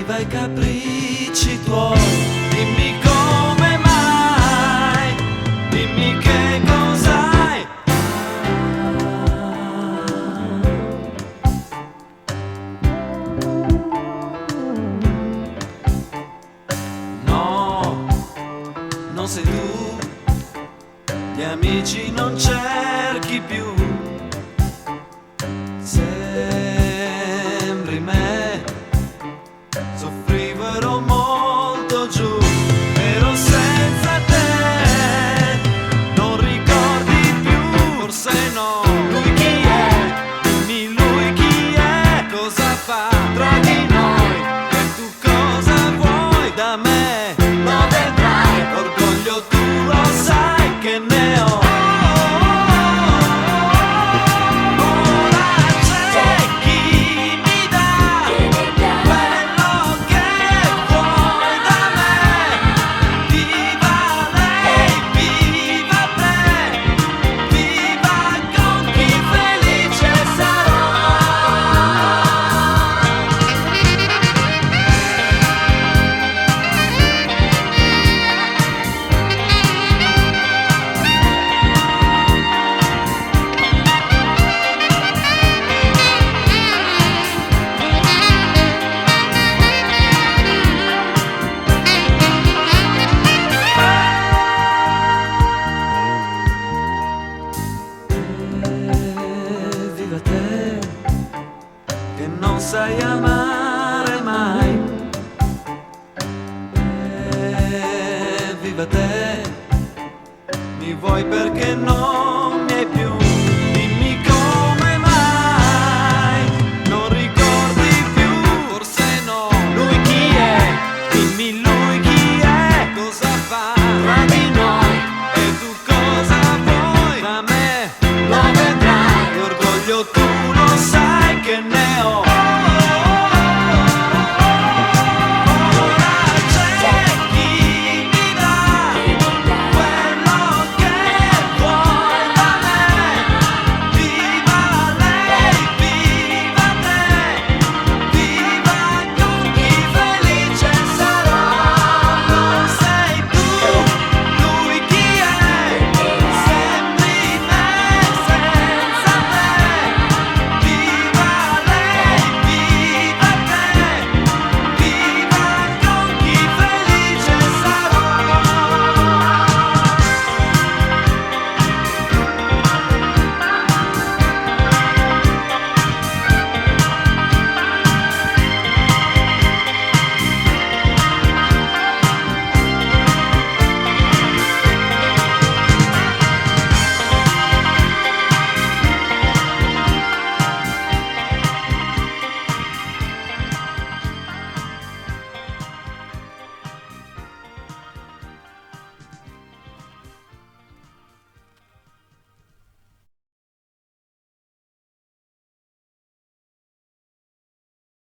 viva i capricci tuoi. Dimmi come mai, dimmi che cos'hai. No, non sei tu, gli amici non cerchi più. Sembri me, soffrivo, ero molto giù, ero senza te, non ricordi più, forse no. Lui chi è? Dimmi lui chi è, cosa fa tra di noi, e tu cosa vuoi da me, lo vedrai, orgoglio tu lo sai che ne ho. Viva te, che non sai amare mai. Viva te, mi vuoi perché non mi hai più.